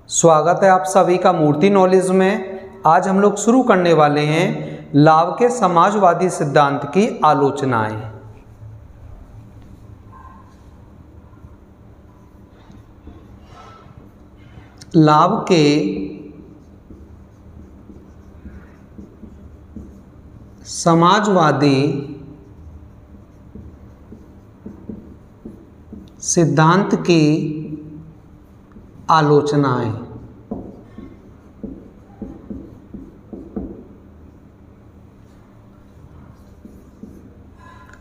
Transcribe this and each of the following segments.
स्वागत है आप सभी का मूर्ति नॉलेज में। आज हम लोग शुरू करने वाले हैं लाव के समाजवादी सिद्धांत की आलोचनाएं। लाव के समाजवादी सिद्धांत की आलोचनाएं।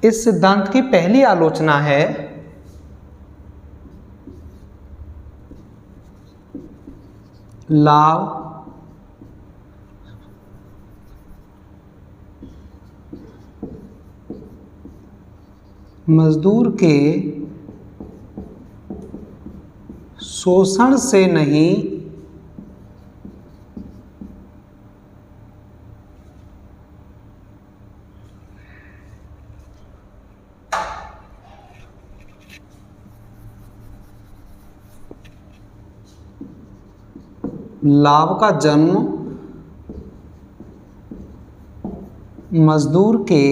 इस सिद्धांत की पहली आलोचना है लाव मजदूर के शोषण से नहीं लाभ का जन्म मजदूर के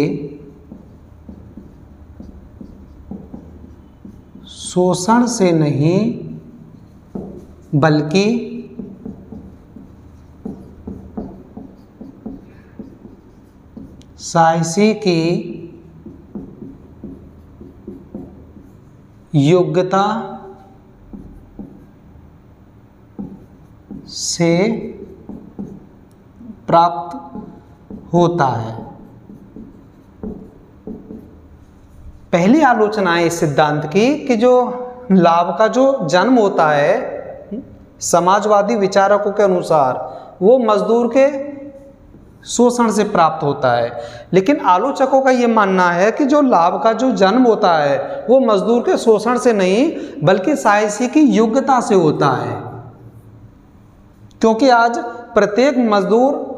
शोषण से नहीं बल्कि साहसी की योग्यता से प्राप्त होता है। पहली आलोचना है इस सिद्धांत की कि जो लाभ का जो जन्म होता है समाजवादी विचारकों के अनुसार वो मजदूर के शोषण से प्राप्त होता है, लेकिन आलोचकों का ये मानना है कि जो लाभ का जो जन्म होता है वो मजदूर के शोषण से नहीं बल्कि साहसी की योग्यता से होता है। क्योंकि आज प्रत्येक मजदूर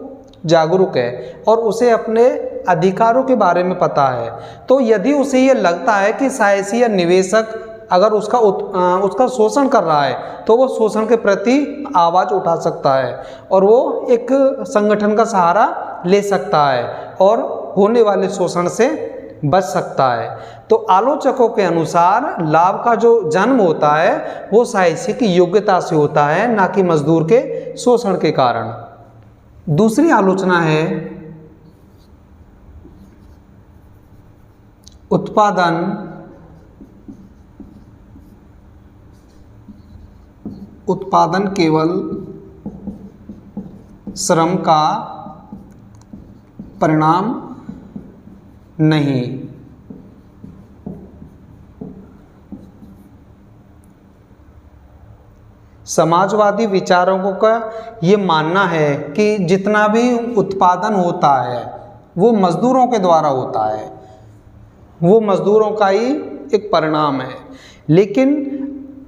जागरूक है और उसे अपने अधिकारों के बारे में पता है, तो यदि उसे ये लगता है कि साहसी या निवेशक अगर उसका शोषण कर रहा है तो वो शोषण के प्रति आवाज़ उठा सकता है और वो एक संगठन का सहारा ले सकता है और होने वाले शोषण से बच सकता है। तो आलोचकों के अनुसार लाभ का जो जन्म होता है वो साहसी की योग्यता से होता है, ना कि मजदूर के शोषण के कारण। दूसरी आलोचना है उत्पादन केवल श्रम का परिणाम नहीं। समाजवादी विचारकों का ये मानना है कि जितना भी उत्पादन होता है वो मजदूरों के द्वारा होता है, वो मजदूरों का ही एक परिणाम है। लेकिन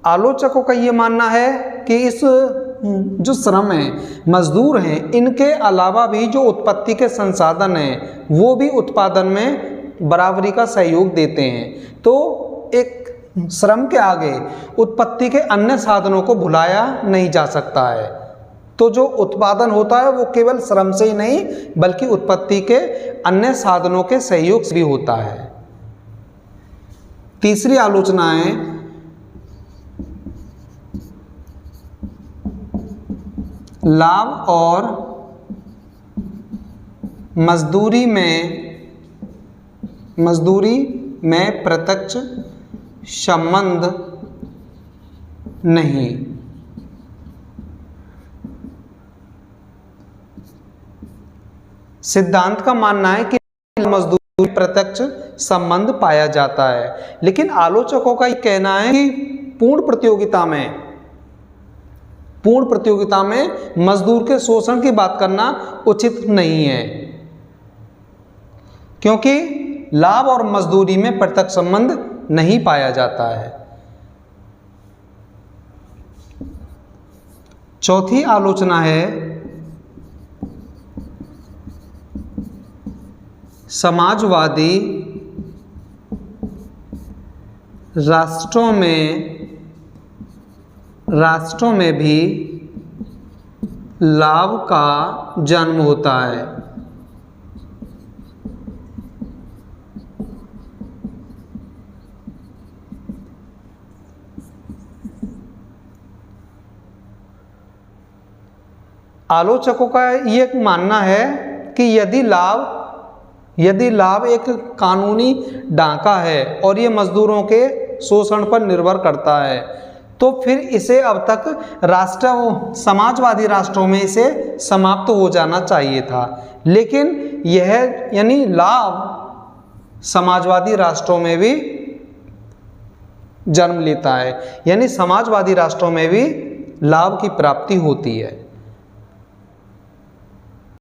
आलोचकों का ये मानना है कि इस जो श्रम है मजदूर हैं इनके अलावा भी जो उत्पत्ति के संसाधन हैं वो भी उत्पादन में बराबरी का सहयोग देते हैं। तो एक श्रम के आगे उत्पत्ति के अन्य साधनों को भुलाया नहीं जा सकता है। तो जो उत्पादन होता है वो केवल श्रम से ही नहीं बल्कि उत्पत्ति के अन्य साधनों के सहयोग से भी होता है। तीसरी आलोचना है लाभ और मजदूरी में प्रत्यक्ष संबंध नहीं। सिद्धांत का मानना है कि मजदूरी प्रत्यक्ष संबंध पाया जाता है, लेकिन आलोचकों का यह कहना है कि पूर्ण प्रतियोगिता में मजदूर के शोषण की बात करना उचित नहीं है, क्योंकि लाभ और मजदूरी में प्रत्यक्ष संबंध नहीं पाया जाता है। चौथी आलोचना है समाजवादी राष्ट्रों में भी लाभ का जन्म होता है। आलोचकों का ये मानना है कि यदि लाभ एक कानूनी डाका है और ये मजदूरों के शोषण पर निर्भर करता है, तो फिर इसे अब तक समाजवादी राष्ट्रों में इसे समाप्त हो जाना चाहिए था। लेकिन यह यानी लाभ समाजवादी राष्ट्रों में भी जन्म लेता है, यानी समाजवादी राष्ट्रों में भी लाभ की प्राप्ति होती है।